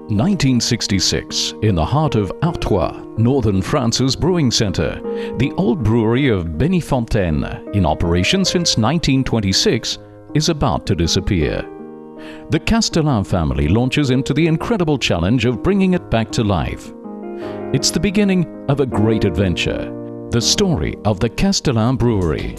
1966, in the heart of Artois, northern France's brewing centre, the old brewery of Bénifontaine, in operation since 1926, is about to disappear. The Castelain family launches into the incredible challenge of bringing it back to life. It's the beginning of a great adventure, the story of the Castelain Brewery.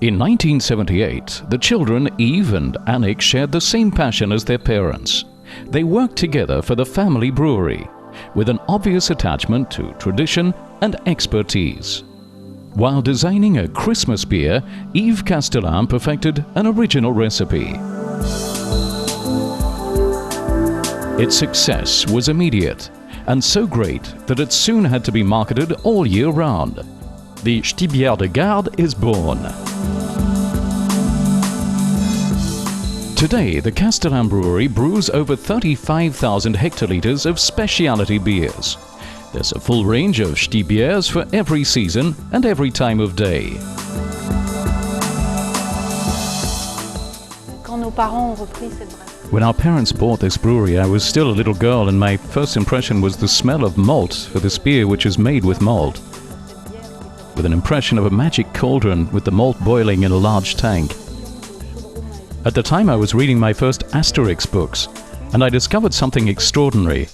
In 1978, the children Yves and Annick shared the same passion as their parents. They worked together for the family brewery, with an obvious attachment to tradition and expertise. While designing a Christmas beer, Yves Castelain perfected an original recipe. Its success was immediate, and so great that it soon had to be marketed all year round. The Ch'ti de Garde is born. Today, the Castelain Brewery brews over 35,000 hectolitres of specialty beers. There's a full range of Ch'ti bières for every season and every time of day. When our parents bought this brewery, I was still a little girl, and my first impression was the smell of malt for this beer, which is made with malt, with an impression of a magic cauldron with the malt boiling in a large tank. At the time I was reading my first Asterix books, and I discovered something extraordinary.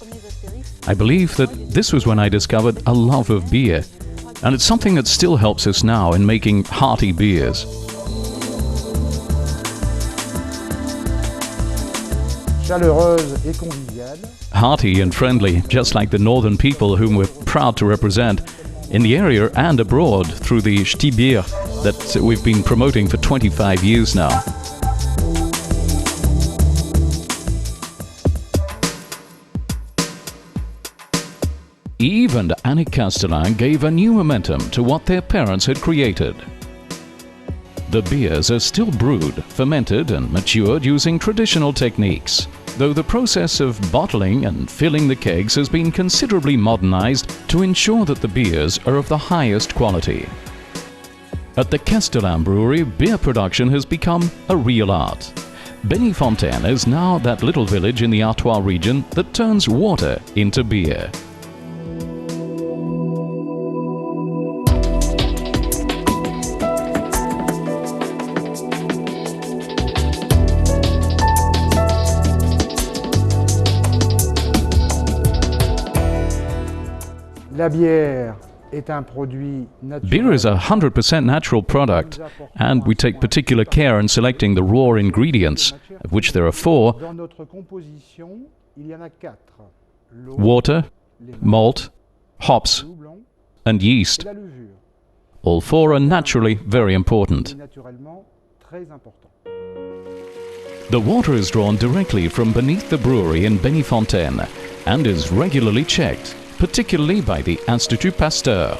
I believe that this was when I discovered a love of beer, and it's something that still helps us now in making hearty beers. Chaleureuse et conviviale. Hearty and friendly, just like the northern people whom we're proud to represent in the area and abroad through the Ch'ti beer that we've been promoting for 25 years now. Yves and Annick Castelain gave a new momentum to what their parents had created. The beers are still brewed, fermented and matured using traditional techniques, though the process of bottling and filling the kegs has been considerably modernized to ensure that the beers are of the highest quality. At the Castelain Brewery, beer production has become a real art. Bénifontaine is now that little village in the Artois region that turns water into beer. Beer is a 100% natural product, and we take particular care in selecting the raw ingredients, of which there are 4: water, malt, hops, and yeast. All 4 are naturally very important. The water is drawn directly from beneath the brewery in Bénifontaine and is regularly checked, particularly by the Institut Pasteur.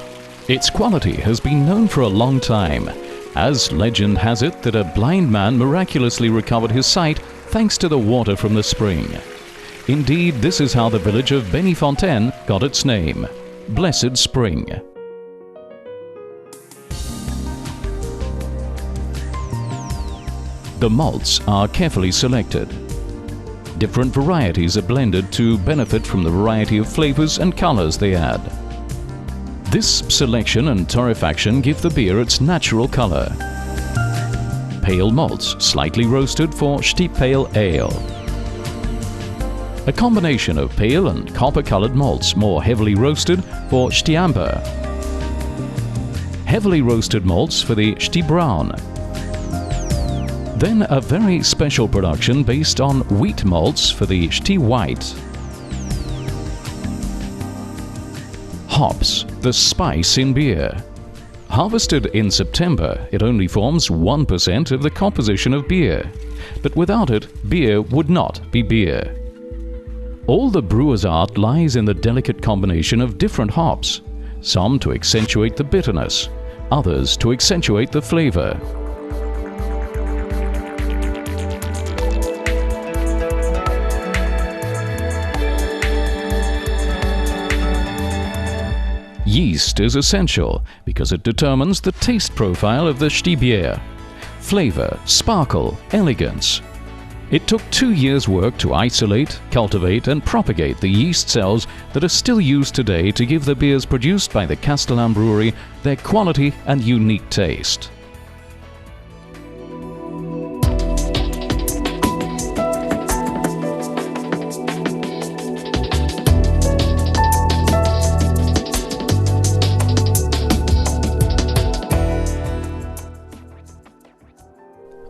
Its quality has been known for a long time, as legend has it that a blind man miraculously recovered his sight thanks to the water from the spring. Indeed, this is how the village of Bénifontaine got its name, Blessed Spring. The malts are carefully selected. Different varieties are blended to benefit from the variety of flavors and colors they add. This selection and torrefaction give the beer its natural color. Pale malts, slightly roasted for Ch'ti Pale Ale. A combination of pale and copper-colored malts, more heavily roasted for Ch'ti Amber. Heavily roasted malts for the Ch'ti Brown. Then a very special production based on wheat malts for the Ch'ti White. Hops, the spice in beer. Harvested in September, it only forms 1% of the composition of beer. But without it, beer would not be beer. All the brewer's art lies in the delicate combination of different hops, some to accentuate the bitterness, others to accentuate the flavor. Yeast is essential because it determines the taste profile of the Stibier. Flavor, sparkle, elegance. It took 2 years' work to isolate, cultivate and propagate the yeast cells that are still used today to give the beers produced by the Castelain Brewery their quality and unique taste.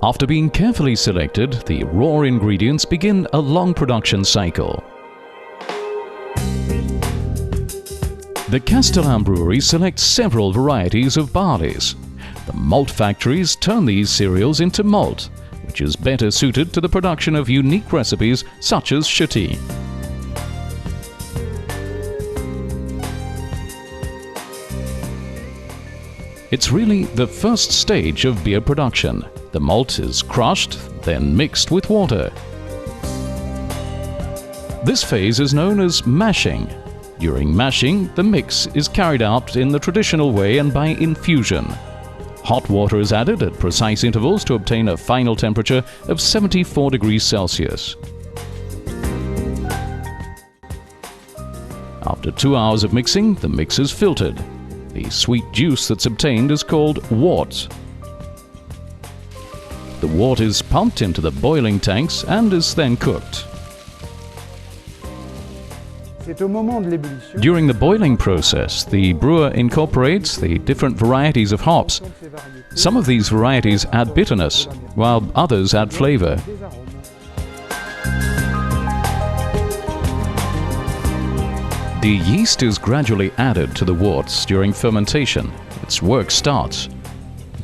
After being carefully selected, the raw ingredients begin a long production cycle. The Castelain Brewery selects several varieties of barleys. The malt factories turn these cereals into malt, which is better suited to the production of unique recipes such as Chutty. It's really the first stage of beer production. The malt is crushed, then mixed with water. This phase is known as mashing. During mashing, the mix is carried out in the traditional way and by infusion. Hot water is added at precise intervals to obtain a final temperature of 74 degrees Celsius. After 2 hours of mixing, the mix is filtered. The sweet juice that's obtained is called wort. The wort is pumped into the boiling tanks and is then cooked. During the boiling process, the brewer incorporates the different varieties of hops. Some of these varieties add bitterness, while others add flavor. The yeast is gradually added to the worts during fermentation. Its work starts.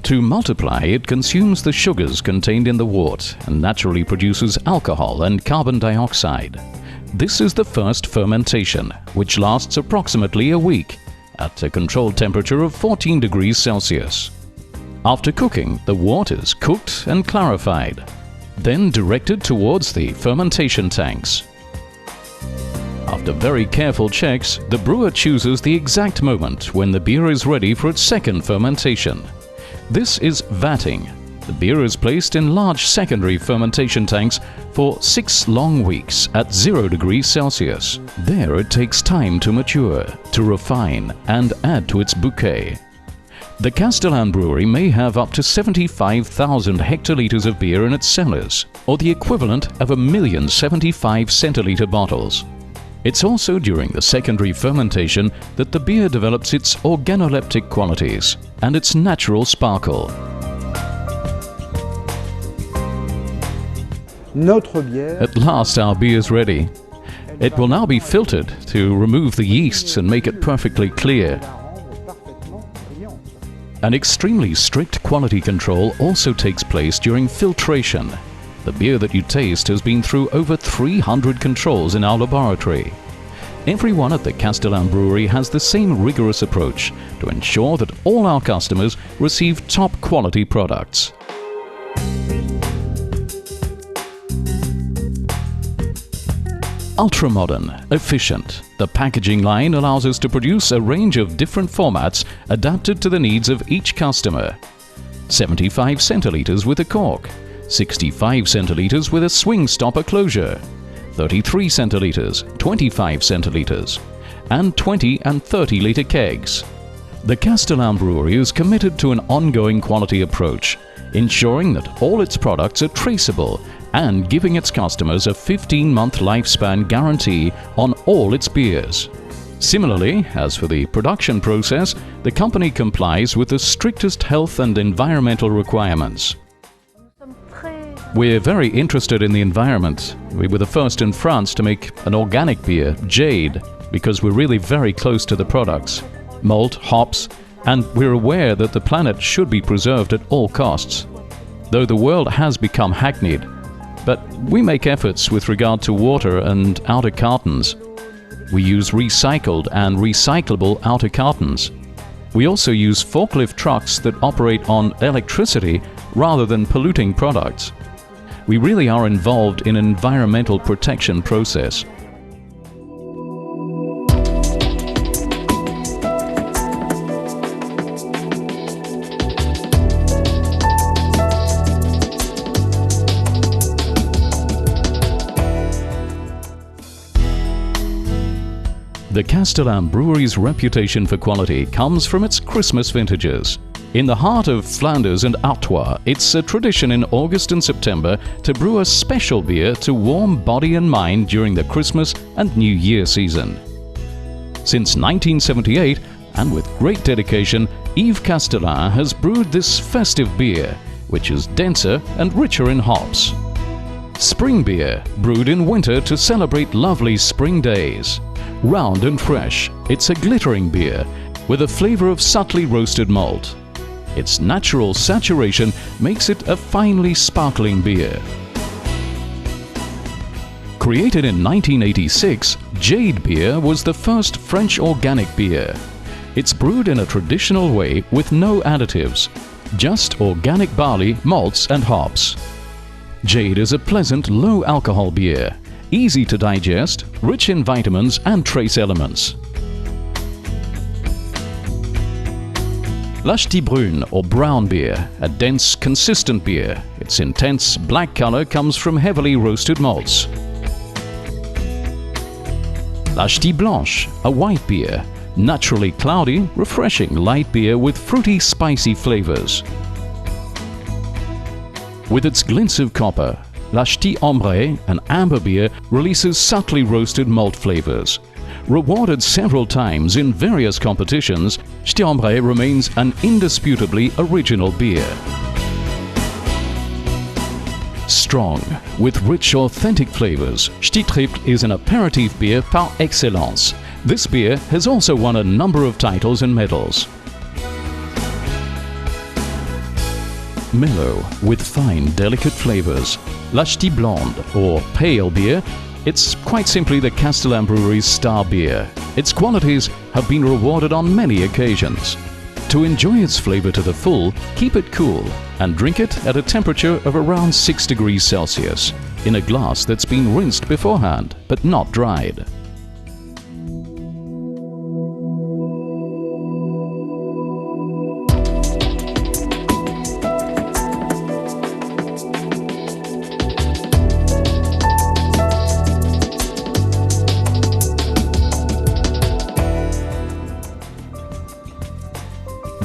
To multiply, it consumes the sugars contained in the wort and naturally produces alcohol and carbon dioxide. This is the first fermentation, which lasts approximately a week at a controlled temperature of 14 degrees Celsius. After cooking, the wort is cooked and clarified, then directed towards the fermentation tanks. After very careful checks, the brewer chooses the exact moment when the beer is ready for its second fermentation. This is vatting. The beer is placed in large secondary fermentation tanks for 6 long weeks at 0 degrees Celsius. There it takes time to mature, to refine and add to its bouquet. The Castelain Brewery may have up to 75,000 hectoliters of beer in its cellars, or the equivalent of 1,075,000 centiliter bottles. It's also during the secondary fermentation that the beer develops its organoleptic qualities and its natural sparkle. At last our beer is ready. It will now be filtered to remove the yeasts and make it perfectly clear. An extremely strict quality control also takes place during filtration. The beer that you taste has been through over 300 controls in our laboratory. Everyone at the Castelain Brewery has the same rigorous approach to ensure that all our customers receive top quality products. Ultra-modern, efficient, the packaging line allows us to produce a range of different formats adapted to the needs of each customer. 75 centiliters with a cork, 65 centiliters with a swing stopper closure, 33 centiliters, 25 centiliters, and 20 and 30 liter kegs. The Castelain Brewery is committed to an ongoing quality approach, ensuring that all its products are traceable and giving its customers a 15-month lifespan guarantee on all its beers. Similarly, as for the production process, the company complies with the strictest health and environmental requirements. We're very interested in the environment. We were the first in France to make an organic beer, Jade, because we're really very close to the products. Malt, hops, and we're aware that the planet should be preserved at all costs. Though the world has become hackneyed, but we make efforts with regard to water and outer cartons. We use recycled and recyclable outer cartons. We also use forklift trucks that operate on electricity rather than polluting products. We really are involved in an environmental protection process. The Castelain Brewery's reputation for quality comes from its Christmas vintages. In the heart of Flanders and Artois, it's a tradition in August and September to brew a special beer to warm body and mind during the Christmas and New Year season. Since 1978, and with great dedication, Yves Castelain has brewed this festive beer, which is denser and richer in hops. Spring beer, brewed in winter to celebrate lovely spring days. Round and fresh, it's a glittering beer with a flavor of subtly roasted malt. Its natural saturation makes it a finely sparkling beer. Created in 1986, Jade beer was the first French organic beer. It's brewed in a traditional way with no additives, just organic barley, malts and hops. Jade is a pleasant, low-alcohol beer, easy to digest, rich in vitamins and trace elements. L'Achety Brune or brown beer, a dense, consistent beer. Its intense black color comes from heavily roasted malts. L'Achety Blanche, a white beer, naturally cloudy, refreshing light beer with fruity, spicy flavors. With its glints of copper, L'Achety Ambré, an amber beer, releases subtly roasted malt flavors. Rewarded several times in various competitions, L'Achety Ambré remains an indisputably original beer. Strong, with rich, authentic flavors, L'Achety Triple is an aperitif beer par excellence. This beer has also won a number of titles and medals. Mellow, with fine, delicate flavors, L'Achety Blonde, or pale beer, it's quite simply the Castelain Brewery's star beer. Its qualities have been rewarded on many occasions. To enjoy its flavor to the full, keep it cool and drink it at a temperature of around 6 degrees Celsius, in a glass that's been rinsed beforehand, but not dried.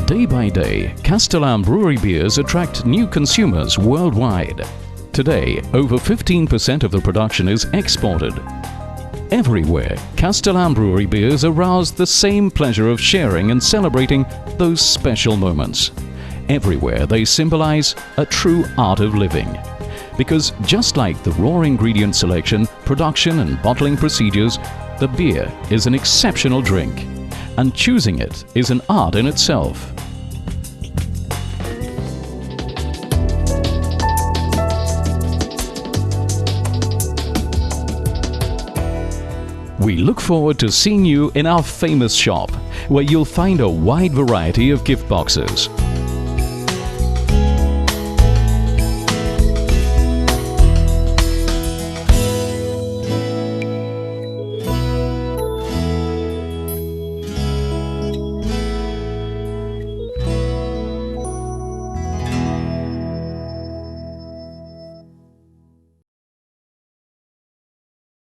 Day by day, Castelain Brewery beers attract new consumers worldwide. Today, over 15% of the production is exported. Everywhere, Castelain Brewery beers arouse the same pleasure of sharing and celebrating those special moments. Everywhere, they symbolize a true art of living. Because just like the raw ingredient selection, production and bottling procedures, the beer is an exceptional drink. And choosing it is an art in itself. We look forward to seeing you in our famous shop, where you'll find a wide variety of gift boxes.